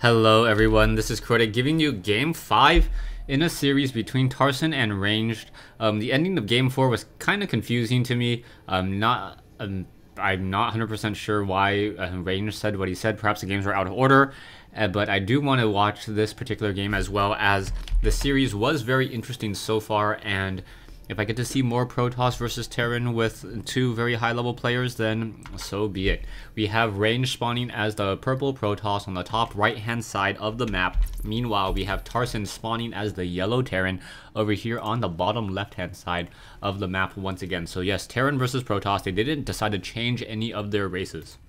Hello everyone, this is Crota giving you Game 5 in a series between Tarson and Ranged. The ending of Game 4 was kind of confusing to me. I'm not 100% sure why Ranged said what he said. Perhaps the games were out of order. But I do want to watch this particular game as well, as the series was very interesting so far, and if I get to see more Protoss versus Terran with two very high-level players, then so be it. We have Range spawning as the purple Protoss on the top right-hand side of the map. Meanwhile, we have Tarson spawning as the yellow Terran over here on the bottom left-hand side of the map once again. So yes, Terran versus Protoss. They didn't decide to change any of their races.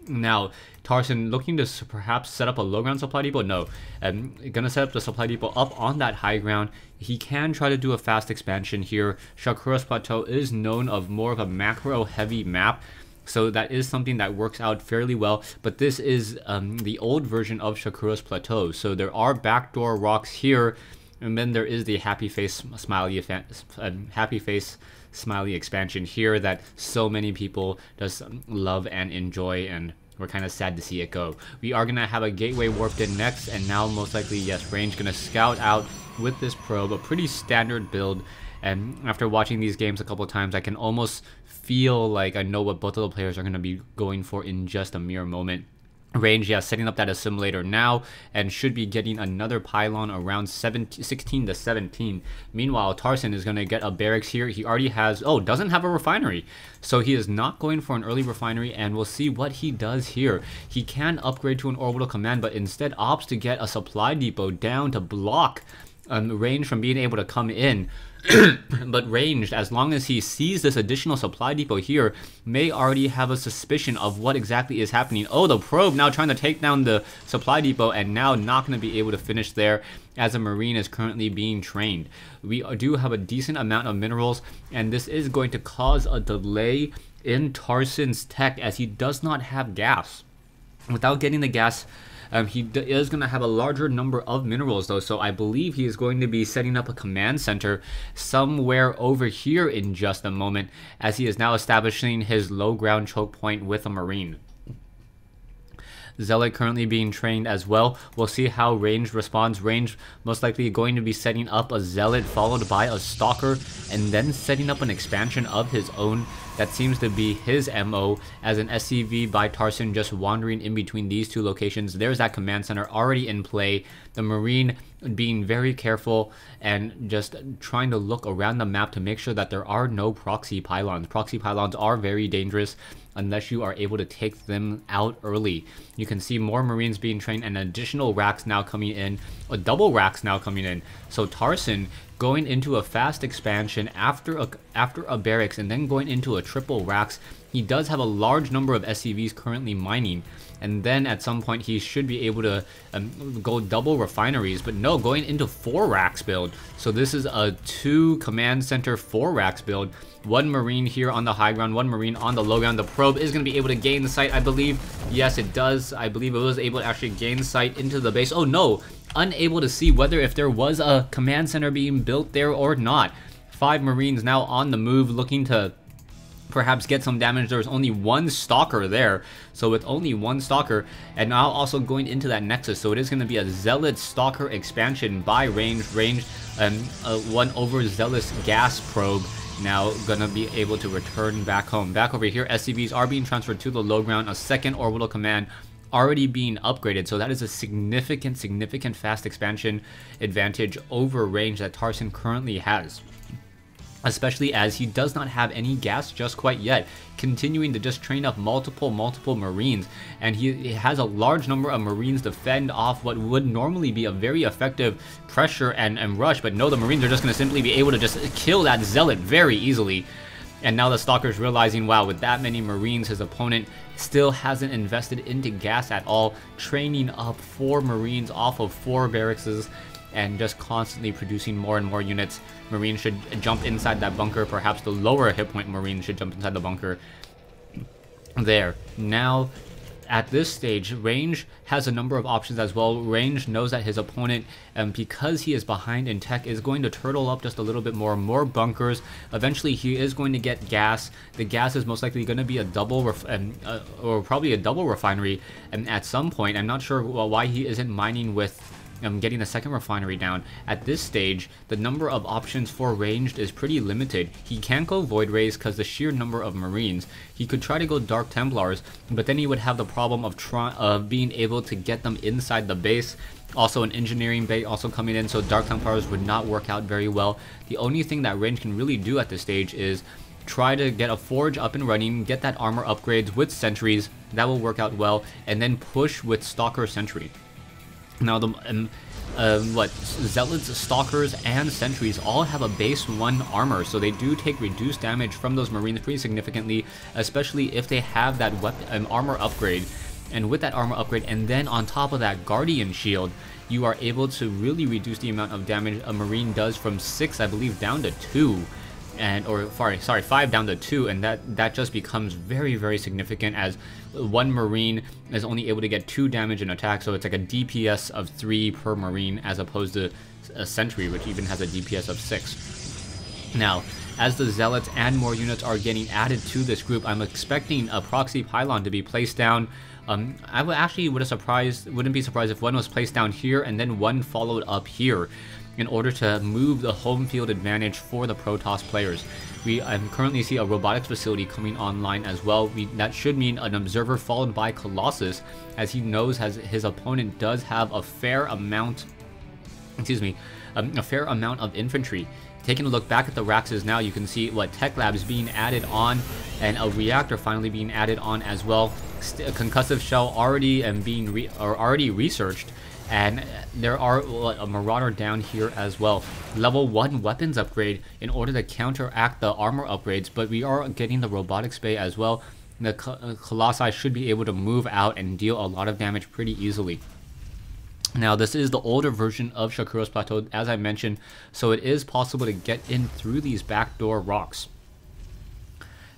Now, Tarson looking to perhaps set up a low ground supply depot? No. Gonna set up the supply depot up on that high ground. He can try to do a fast expansion here. Shakuras Plateau is known of more of a macro heavy map, so that is something that works out fairly well. But this is the old version of Shakuras Plateau, so there are backdoor rocks here, and then there is the happy face smiley expansion here that so many people just love and enjoy, and we're kind of sad to see it go. We are gonna have a gateway warped in next, and now most likely, yes, Range gonna scout out with this probe, a pretty standard build. And after watching these games a couple of times, I can almost feel like I know what both of the players are gonna be going for in just a mere moment. Range, yeah, setting up that assimilator now, and should be getting another pylon around 16 to 17. Meanwhile, Tarson is going to get a barracks here. He already has, doesn't have a refinery. So he is not going for an early refinery, and we'll see what he does here. He can upgrade to an orbital command, but instead opts to get a supply depot down to block Range from being able to come in. But Ranged, as long as he sees this additional supply depot here, may already have a suspicion of what exactly is happening. Oh, the probe now trying to take down the supply depot, and now not going to be able to finish there, as a Marine is currently being trained. We do have a decent amount of minerals, and this is going to cause a delay in Tarson's tech, as he does not have gas. Without getting the gas, he is going to have a larger number of minerals though, so I believe he is going to be setting up a command center somewhere over here in just a moment, as he is now establishing his low ground choke point with a Marine. Zealot currently being trained as well. We'll see how Range responds. Range most likely going to be setting up a Zealot followed by a Stalker, and then setting up an expansion of his own. That seems to be his MO, as an SCV by Tarson just wandering in between these two locations. There's that command center already in play. The Marine being very careful and just trying to look around the map to make sure that there are no proxy pylons. Proxy pylons are very dangerous unless you are able to take them out early. You can see more Marines being trained, and additional racks now coming in, double racks now coming in. So Tarson going into a fast expansion after a barracks, and then going into a triple racks. He does have a large number of SCVs currently mining, and then at some point he should be able to go double refineries, but no, going into 4 racks build. So this is a 2 command center 4 racks build. 1 Marine here on the high ground, 1 Marine on the low ground. The probe is going to be able to gain the site, I believe. Yes, it does. I believe it was able to actually gain sight into the base. Oh no, unable to see whether if there was a command center being built there or not. 5 Marines now on the move, looking to perhaps get some damage. There's only 1 Stalker there, so with only 1 Stalker, and now also going into that Nexus, so it is going to be a Zealot Stalker expansion by Range. 1 overzealous gas probe now gonna be able to return back home. Back over here, SCVs are being transferred to the low ground. A second orbital command already being upgraded, so that is a significant fast expansion advantage over Range that Tarson currently has, especially as he does not have any gas just quite yet, continuing to just train up multiple Marines, and he has a large number of Marines to fend off what would normally be a very effective pressure and rush. But no, the Marines are just going to simply be able to just kill that Zealot very easily. And now the Stalker's realizing, wow, with that many Marines, his opponent still hasn't invested into gas at all, training up 4 Marines off of 4 barracks, and just constantly producing more and more units. Marines should jump inside that bunker. Perhaps the lower hit point Marines should jump inside the bunker. There. Now, at this stage, Range has a number of options as well. Range knows that his opponent, because he is behind in tech, is going to turtle up just a little bit more bunkers. Eventually, he is going to get gas. The gas is most likely going to be a double, or probably a double refinery. And at some point, I'm not sure why he isn't mining with getting the second refinery down. At this stage, the number of options for Ranged is pretty limited. He can't go Void Rays because the sheer number of Marines. He could try to go Dark Templars, but then he would have the problem of being able to get them inside the base. Also an engineering bay also coming in, so Dark Templars would not work out very well. The only thing that Range can really do at this stage is try to get a forge up and running, get that armor upgrades with sentries. That will work out well, and then push with Stalker Sentry. Now the Zealots, Stalkers, and Sentries all have a base 1 armor, so they do take reduced damage from those Marines pretty significantly, especially if they have that armor upgrade. And with that armor upgrade, and then on top of that Guardian Shield, you are able to really reduce the amount of damage a Marine does from 6, I believe, down to 2. Or 5 down to 2, and that just becomes very, very significant, as one Marine is only able to get 2 damage in attack, so it's like a DPS of 3 per Marine, as opposed to a Sentry, which even has a DPS of 6. Now, as the Zealots and more units are getting added to this group, I'm expecting a proxy pylon to be placed down. I wouldn't be surprised if one was placed down here and then one followed up here, in order to move the home field advantage for the Protoss players. We currently see a robotics facility coming online as well. That should mean an observer followed by Colossus, as he knows his opponent does have a fair amount, a fair amount of infantry. Taking a look back at the Raxes now, you can see what Tech Labs being added on, and a reactor finally being added on as well. A concussive shell already already researched. And there are a Marauder down here as well. Level 1 weapons upgrade in order to counteract the armor upgrades, but we are getting the robotics bay as well. The Colossi should be able to move out and deal a lot of damage pretty easily. Now, this is the older version of Shakuras Plateau, as I mentioned, so it is possible to get in through these backdoor rocks.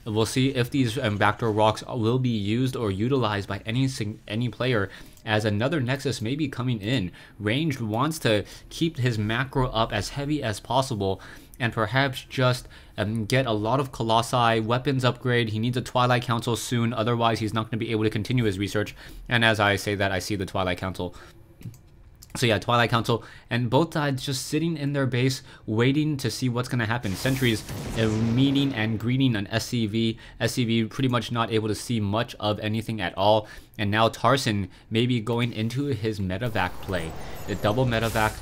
We'll see if these backdoor rocks will be used or utilized by any player, as another Nexus may be coming in. Ranged wants to keep his macro up as heavy as possible, and perhaps just get a lot of Colossi, weapons upgrade. He needs a Twilight Council soon, otherwise he's not going to be able to continue his research. And as I say that, I see the Twilight Council. So yeah, Twilight Council, and both sides just sitting in their base, waiting to see what's going to happen. Sentries meeting and greeting an SCV. SCV pretty much not able to see much of anything at all. And now Tarson may be going into his medevac play. The double medevac,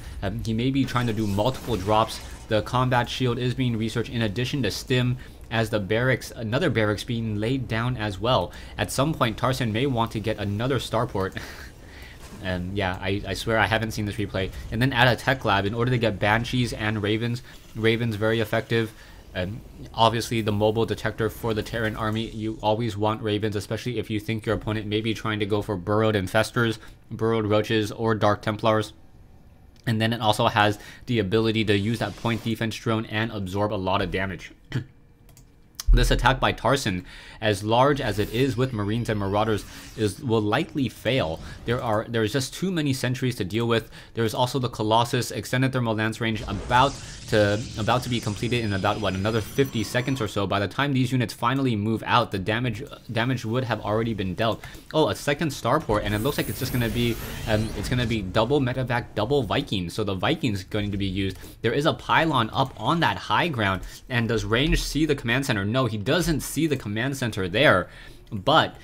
he may be trying to do multiple drops. The combat shield is being researched in addition to stim, as the barracks, another barracks being laid down as well. At some point, Tarson may want to get another starport. And yeah, I swear I haven't seen this replay. And then add a tech lab in order to get Banshees and Ravens. Ravens very effective. Obviously the mobile detector for the Terran army. You always want Ravens, especially if you think your opponent may be trying to go for burrowed infestors, burrowed roaches, or Dark Templars. And then it also has the ability to use that point defense drone and absorb a lot of damage. This attack by Tarson, as large as it is with Marines and Marauders, will likely fail. There's just too many sentries to deal with. There's also the Colossus, extended thermal lance range about to be completed in about another 50 seconds or so. By the time these units finally move out, the damage would have already been dealt. Oh, a second starport, and it looks like it's just gonna be double medevac, double Viking. So the Viking's going to be used. There is a pylon up on that high ground, and does Range see the command center? No, he doesn't see the command center there, but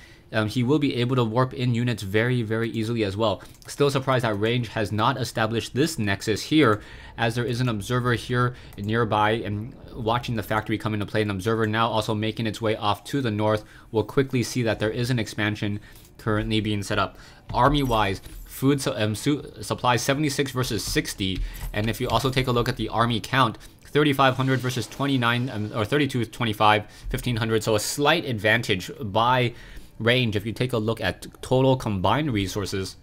he will be able to warp in units very, very easily as well. Still surprised that Range has not established this nexus here, as there is an observer here nearby and watching the factory come into play. An observer now also making its way off to the north. We'll quickly see that there is an expansion currently being set up. Army-wise, food supply 76 versus 60, and if you also take a look at the army count, 3,500 versus 29, or 3225, 1,500, so a slight advantage by Range if you take a look at total combined resources.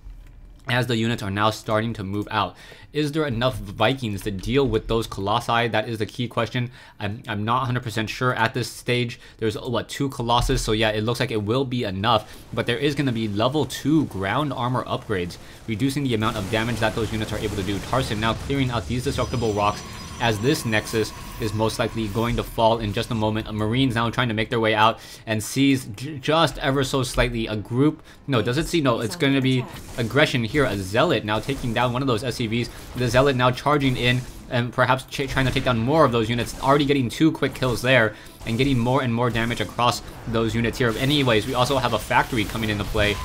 as the units are now starting to move out. Is there enough Vikings to deal with those Colossi? That is the key question. I'm not 100% sure at this stage. There's, what, 2 Colossus, so yeah, it looks like it will be enough, but there is going to be level 2 ground armor upgrades, reducing the amount of damage that those units are able to do. Tarson now clearing out these destructible rocks, as this Nexus is most likely going to fall in just a moment. A Marines now trying to make their way out and sees just ever so slightly a group. No, does it see? No, it's going to be aggression here. A Zealot now taking down one of those SCVs. The Zealot now charging in and perhaps trying to take down more of those units. Already getting 2 quick kills there and getting more and more damage across those units here. Anyways, we also have a factory coming into play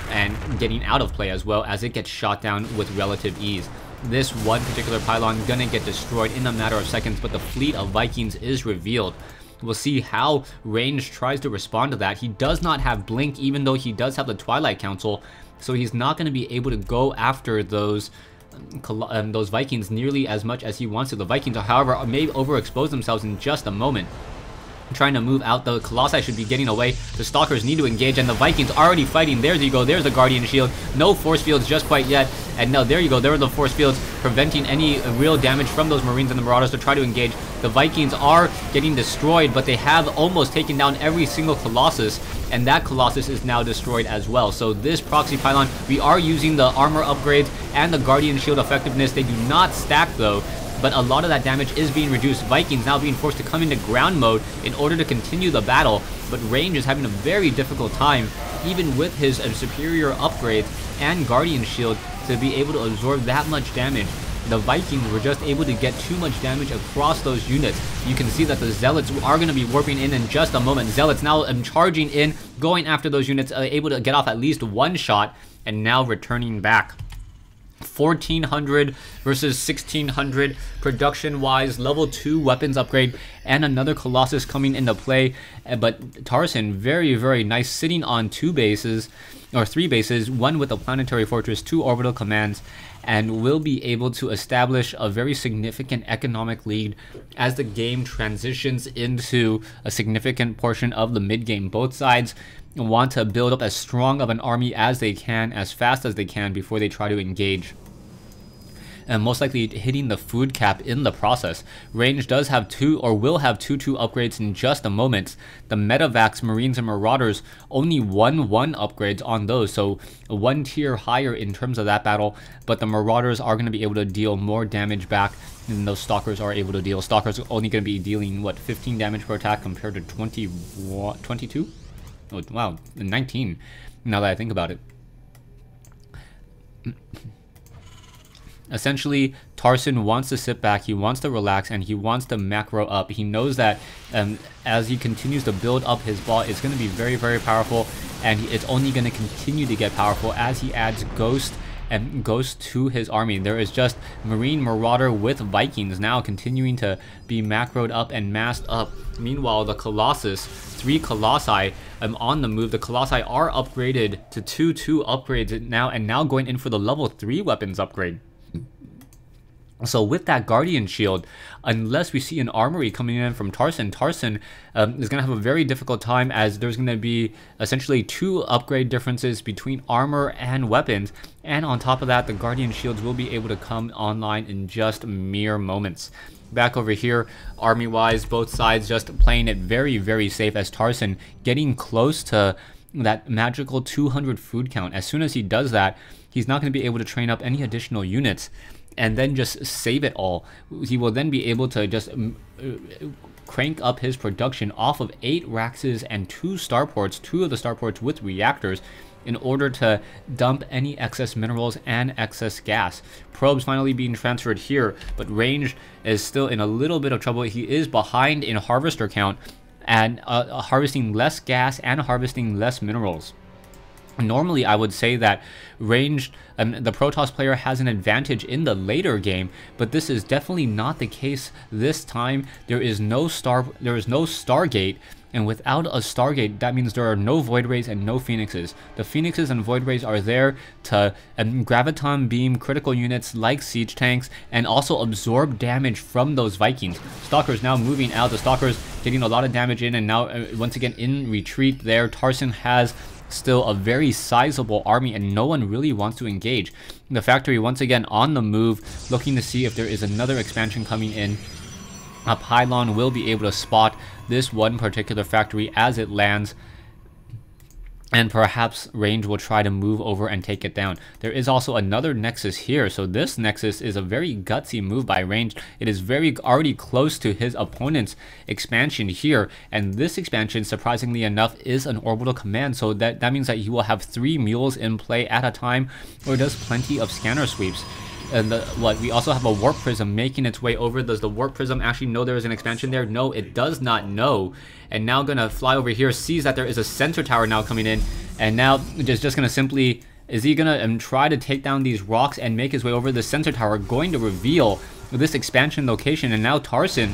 and getting out of play as well, as it gets shot down with relative ease. This one particular pylon gonna get destroyed in a matter of seconds, but the fleet of Vikings is revealed. We'll see how Range tries to respond to that. He does not have Blink, even though he does have the Twilight Council, so he's not going to be able to go after those Vikings nearly as much as he wants to. The Vikings, however, may overexpose themselves in just a moment, trying to move out. The Colossi should be getting away. The Stalkers need to engage, and the Vikings already fighting. There you go. There's the Guardian Shield. No force fields just quite yet. And now there you go. There are the force fields preventing any real damage from those Marines and the Marauders to try to engage. The Vikings are getting destroyed, but they have almost taken down every single Colossus, and that Colossus is now destroyed as well. So this proxy pylon, we are using the armor upgrades and the Guardian Shield effectiveness. They do not stack though, but a lot of that damage is being reduced. Vikings now being forced to come into ground mode in order to continue the battle, but Range is having a very difficult time, even with his superior upgrades and Guardian Shield, to be able to absorb that much damage. The Vikings were just able to get too much damage across those units. You can see that the Zealots are going to be warping in just a moment. Zealots now charging in, going after those units, able to get off at least one shot, and now returning back. 1400 versus 1600 production wise, level 2 weapons upgrade, and another Colossus coming into play. But Tarson, very nice, sitting on 2 bases, or 3 bases, 1 with a planetary fortress, 2 orbital commands, and will be able to establish a very significant economic lead as the game transitions into a significant portion of the mid game. Both sides want to build up as strong of an army as they can, as fast as they can, before they try to engage, and most likely hitting the food cap in the process. Range does have 2, or will have 2 upgrades in just a moment. The Metavacs, Marines, and Marauders, only 1 upgrades on those, so 1 tier higher in terms of that battle, but the Marauders are going to be able to deal more damage back than those Stalkers are able to deal. Stalkers are only going to be dealing, what, 15 damage per attack compared to 22? Oh, wow, 19, now that I think about it. Essentially, Tarson wants to sit back, he wants to relax, and he wants to macro up. He knows that as he continues to build up his ball, it's going to be very powerful, and it's only going to continue to get powerful as he adds Ghost to his army. There is just Marine, Marauder with Vikings now continuing to be macroed up and massed up. Meanwhile, the Colossus, 3 Colossi on the move. The Colossi are upgraded to 2 upgrades now, and now going in for the level 3 weapons upgrade. So with that Guardian Shield, unless we see an armory coming in from Tarson, Tarson is going to have a very difficult time, as there's going to be essentially 2 upgrade differences between armor and weapons. And on top of that, the Guardian Shields will be able to come online in just mere moments. Back over here, army-wise, both sides just playing it very safe, as Tarson getting close to that magical 200 food count. As soon as he does that, he's not going to be able to train up any additional units and then just save it all. He will then be able to just crank up his production off of 8 Raxes and 2 starports, 2 of the starports with reactors, in order to dump any excess minerals and excess gas. Probes finally being transferred here, but Range is still in a little bit of trouble. He is behind in harvester count and harvesting less gas and harvesting less minerals. Normally, I would say that Range, the Protoss player has an advantage in the later game, but this is definitely not the case this time. There is no Stargate, and without a Stargate, that means there are no Void Rays and no Phoenixes. The Phoenixes and Void Rays are there to graviton beam critical units like siege tanks and also absorb damage from those Vikings. Stalkers now moving out. The Stalkers getting a lot of damage in, and now once again in retreat there. Tarson has still a very sizable army, and no one really wants to engage. The factory once again on the move, looking to see if there is another expansion coming in. A pylon will be able to spot this one particular factory as it lands, and perhaps Range will try to move over and take it down. There is also another Nexus here, so this Nexus is a very gutsy move by Range. It is already close to his opponent's expansion here, and this expansion, surprisingly enough, is an orbital command, so that means that he will have 3 mules in play at a time, or does plenty of scanner sweeps. And we also have a warp prism making its way over. Does the warp prism actually know there is an expansion there? No, it does not know. And now gonna fly over here, sees that there is a sensor tower now coming in, and now just gonna simply, is he gonna try to take down these rocks and make his way over the sensor tower, going to reveal this expansion location. And now Tarson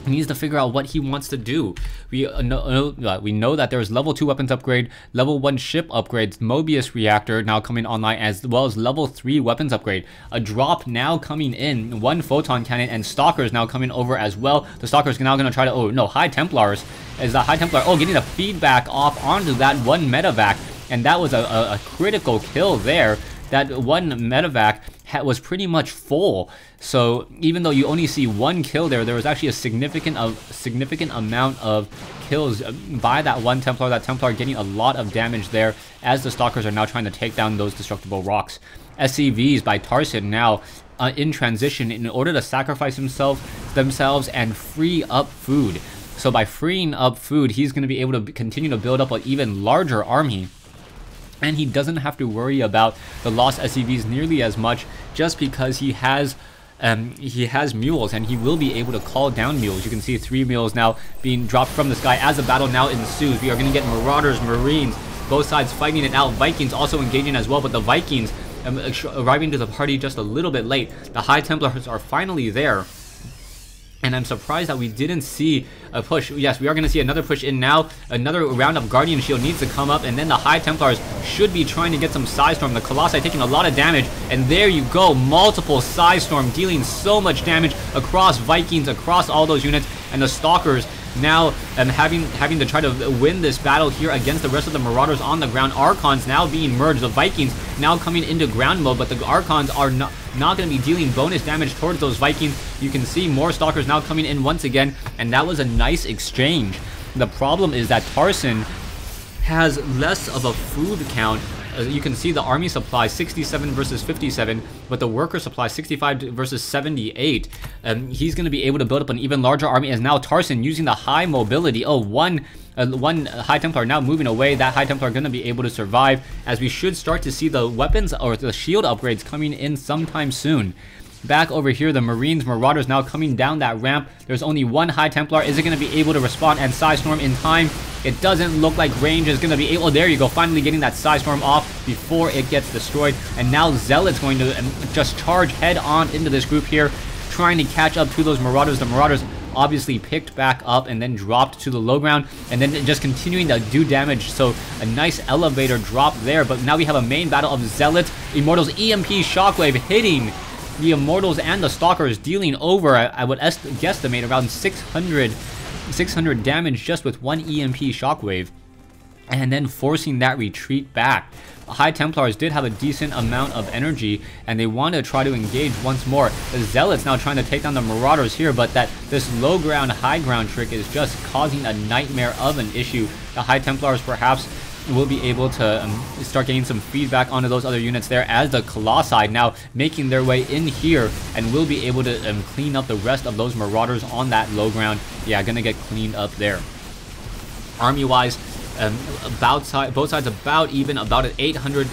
needs to figure out what he wants to do. We know that there's level 2 weapons upgrade, level 1 ship upgrades, Mobius reactor now coming online, as well as level 3 weapons upgrade. A drop now coming in, 1 photon cannon, and stalkers now coming over as well. The stalkers are now going to try to, oh no, High Templars. Is the High Templar, oh, getting a feedback off onto that one medevac, and that was a critical kill there. That one medevac was pretty much full. So even though you only see 1 kill there, there was actually a significant amount of kills by that one Templar. That Templar getting a lot of damage there, as the stalkers are now trying to take down those destructible rocks. SCVs by Tarson now in transition in order to sacrifice themselves and free up food. So by freeing up food, he's going to be able to continue to build up an even larger army. And he doesn't have to worry about the lost SCVs nearly as much, just because he has mules, and he will be able to call down mules. You can see 3 mules now being dropped from the sky as the battle now ensues. We are going to get Marauders, Marines, both sides fighting it out. Vikings also engaging as well, but the Vikings arriving to the party just a little bit late. The High Templars are finally there. And I'm surprised that we didn't see a push. Yes, we are going to see another push in now. Another round of Guardian Shield needs to come up, and then the High Templars should be trying to get some Psystorm. The Colossi taking a lot of damage, and there you go. Multiple Psystorm dealing so much damage across Vikings, across all those units, and the Stalkers now having to try to win this battle here against the rest of the Marauders on the ground. Archons now being merged. The Vikings now coming into ground mode, but the Archons are not going to be dealing bonus damage towards those Vikings. You can see more Stalkers now coming in once again, and that was a nice exchange. The problem is that Tarson has less of a food count. You can see the army supply 67 versus 57, but the worker supply 65 versus 78. He's going to be able to build up an even larger army, as now Tarson using the high mobility. Oh, one High Templar now moving away. That High Templar going to be able to survive, as we should start to see the weapons or the shield upgrades coming in sometime soon. Back over here, the Marines, Marauders now coming down that ramp. There's only 1 High Templar. Is it going to be able to respond and Psystorm in time? It doesn't look like Range is going to be able. Oh, there you go. Finally getting that Psystorm off before it gets destroyed. And now Zealot's going to just charge head on into this group here, trying to catch up to those Marauders. The Marauders obviously picked back up and then dropped to the low ground, and then just continuing to do damage. So a nice elevator drop there. But now we have a main battle of Zealots, Immortals, EMP Shockwave hitting the Immortals and the Stalkers, dealing over, I would guesstimate, around 600 damage just with 1 EMP Shockwave, and then forcing that retreat back. The High Templars did have a decent amount of energy, and they want to try to engage once more. The Zealots now trying to take down the Marauders here, but this low ground, high ground trick is just causing a nightmare of an issue. The High Templars perhaps will be able to start getting some feedback onto those other units there, as the Colossi now making their way in here, and will be able to clean up the rest of those Marauders on that low ground. Yeah, gonna get cleaned up there. Army-wise, both sides about even, about an 800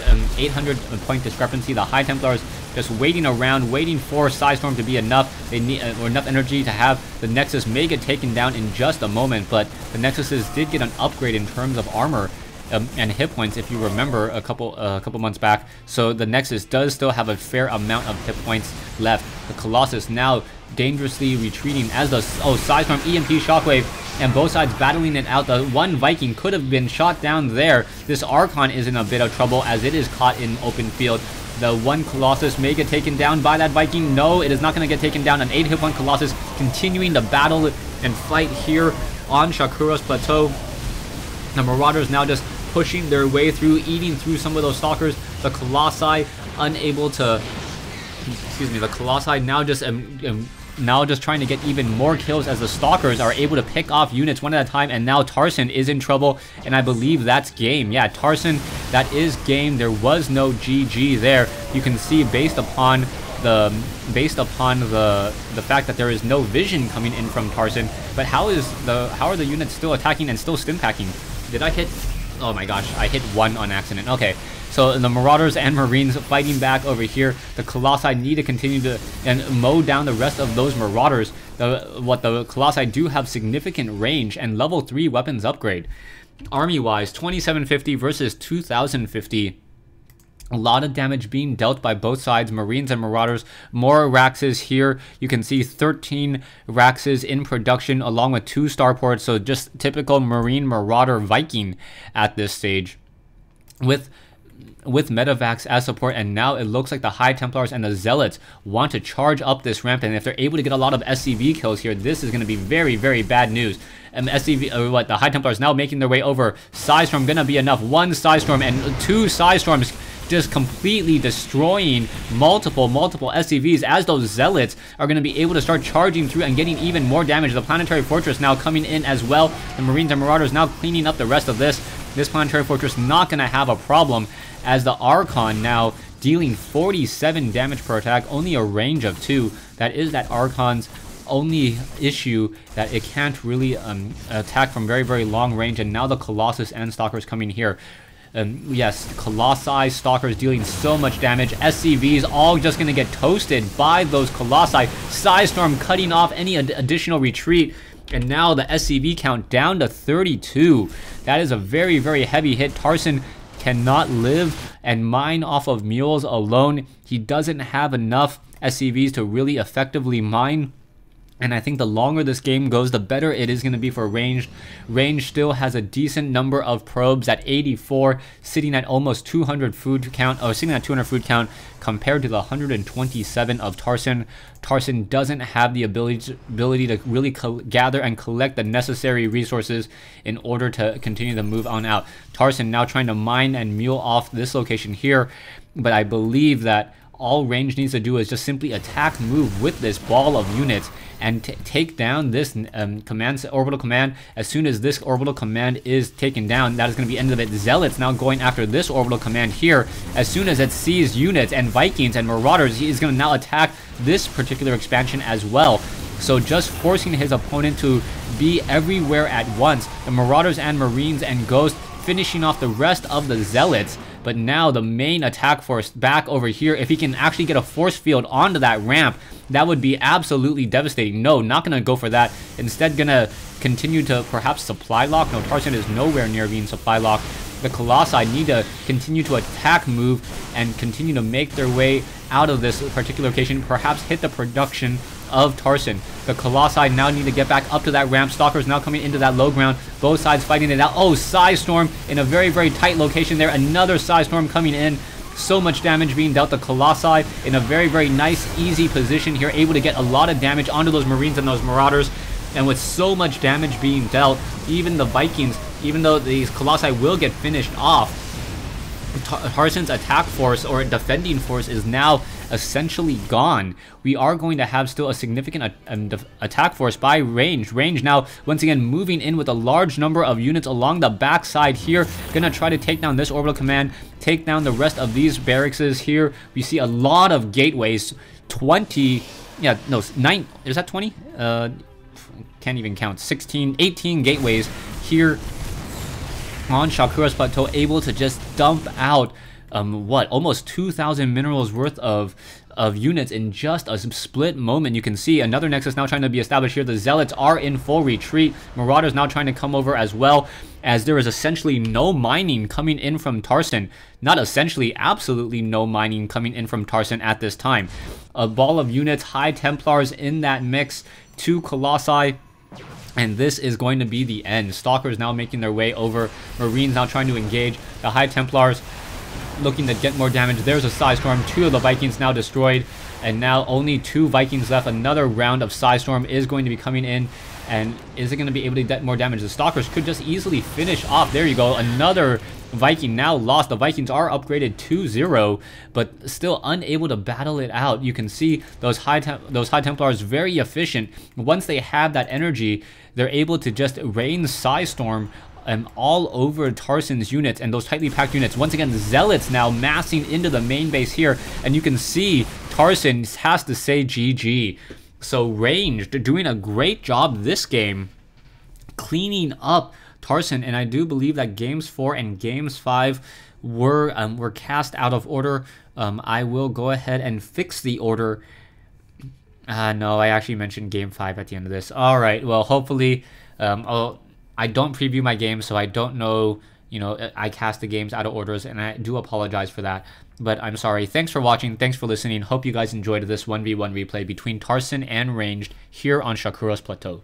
point discrepancy. The High Templars just waiting around, waiting for Psystorm to be enough. They need or enough energy to have the Nexus may get taken down in just a moment, but the Nexuses did get an upgrade in terms of armor and hit points, if you remember, a couple months back. So the Nexus does still have a fair amount of hit points left. The Colossus now dangerously retreating as the Psystorm, EMP Shockwave, and both sides battling it out. The one Viking could have been shot down there. This Archon is in a bit of trouble, as it is caught in open field. The one Colossus may get taken down by that Viking. No, it is not going to get taken down. An 8 hit point Colossus continuing to battle and fight here on Shakuras Plateau. The Marauders now just pushing their way through, eating through some of those Stalkers. The Colossi unable to, excuse me, the Colossi now just trying to get even more kills as the Stalkers are able to pick off units one at a time, and now Tarson is in trouble, and I believe that's game. Yeah, Tarson, that is game. There was no GG there. You can see based upon the fact that there is no vision coming in from Tarson. But how are the units still attacking and still stim packing? Did I hit? Oh my gosh, I hit one on accident. Okay. So the Marauders and Marines fighting back over here. The Colossi need to continue to mow down the rest of those Marauders. The Colossi do have significant range and level 3 weapons upgrade. Army-wise, 2750 versus 2050. A lot of damage being dealt by both sides, Marines and Marauders. More Raxes here. You can see 13 Raxes in production along with 2 starports. So just typical Marine Marauder Viking at this stage. With Medivacs as support, and now it looks like the High Templars and the Zealots want to charge up this ramp, and if they're able to get a lot of SCV kills here, this is going to be very, very bad news. The High Templars now making their way over. Psystorm going to be enough. 1 Psystorm and 2 Psystorms just completely destroying multiple SCVs as those Zealots are going to be able to start charging through and getting even more damage. The Planetary Fortress now coming in as well. The Marines and Marauders now cleaning up the rest of this. This Planetary Fortress not going to have a problem, as the Archon now dealing 47 damage per attack, only a range of 2. That is that Archon's only issue, that it can't really attack from very, very long range. And now the Colossus and Stalkers coming here. Yes, Colossi, Stalkers dealing so much damage. SCVs all just going to get toasted by those Colossi. Psystorm cutting off any additional retreat. And now the SCV count down to 32. That is a very, very heavy hit. Tarson cannot live and mine off of mules alone. He doesn't have enough SCVs to really effectively mine. And I think the longer this game goes, the better it is going to be for ranged. Range still has a decent number of probes at 84, sitting at almost 200 food count, or sitting at 200 food count compared to the 127 of Tarson. Tarson doesn't have the ability to really gather and collect the necessary resources in order to continue to move on out. Tarson now trying to mine and mule off this location here, but I believe that all range needs to do is just simply attack move with this ball of units and take down this orbital command. As soon as this orbital command is taken down, that is going to be the end of it. Zealots now going after this orbital command here. As soon as it sees units and Vikings and Marauders, he is going to now attack this particular expansion as well. So just forcing his opponent to be everywhere at once. The Marauders and Marines and Ghosts finishing off the rest of the Zealots. But now the main attack force back over here, if he can actually get a force field onto that ramp, that would be absolutely devastating. No, not going to go for that. Instead, going to continue to perhaps supply lock. No, Tarson is nowhere near being supply locked. The Colossi need to continue to attack move and continue to make their way out of this particular location, perhaps hit the production of Tarson. The Colossi now need to get back up to that ramp. Stalkers now coming into that low ground. Both sides fighting it out. Oh, Psystorm in a very, very tight location there. Another Psystorm coming in. So much damage being dealt to Colossi in a very, very nice, easy position here. Able to get a lot of damage onto those Marines and those Marauders. And with so much damage being dealt, even the Vikings, even though these Colossi will get finished off, Tarson's attack force or defending force is now essentially gone. We are going to have still a significant attack force by range. Range now once again moving in with a large number of units along the backside here. Gonna try to take down this orbital command, take down the rest of these barracks here. We see a lot of gateways. 20, yeah, no, 9, is that 20? Can't even count. 16, 18 gateways here on Shakuras Plateau, able to just dump out almost 2,000 minerals worth of units in just a split moment. You can see another nexus now trying to be established here. The Zealots are in full retreat. Marauders now trying to come over as well, as there is essentially no mining coming in from Tarson. Not essentially, absolutely no mining coming in from Tarson at this time. A ball of units, High Templars in that mix, 2 Colossi. And this is going to be the end. Stalkers now making their way over. Marines now trying to engage. The High Templars looking to get more damage. There's a Psystorm. 2 of the Vikings now destroyed. And now only 2 Vikings left. Another round of Psystorm is going to be coming in. And is it going to be able to get more damage? The Stalkers could just easily finish off. There you go. Another Viking now lost. The Vikings are upgraded 2-0, but still unable to battle it out. You can see those High Templars very efficient. Once they have that energy, they're able to just rain Psystorm all over Tarson's units and those tightly packed units. Once again, Zealots now massing into the main base here, and you can see Tarson has to say GG. So Ranged doing a great job this game, cleaning up Tarson, and I do believe that games 4 and games 5 were cast out of order. I will go ahead and fix the order. No, I actually mentioned game 5 at the end of this. All right, well, hopefully, I don't preview my games, so I don't know, you know, I cast the games out of orders, and I do apologize for that. But I'm sorry. Thanks for watching. Thanks for listening. Hope you guys enjoyed this 1v1 replay between Tarson and Ranged here on Shakuras Plateau.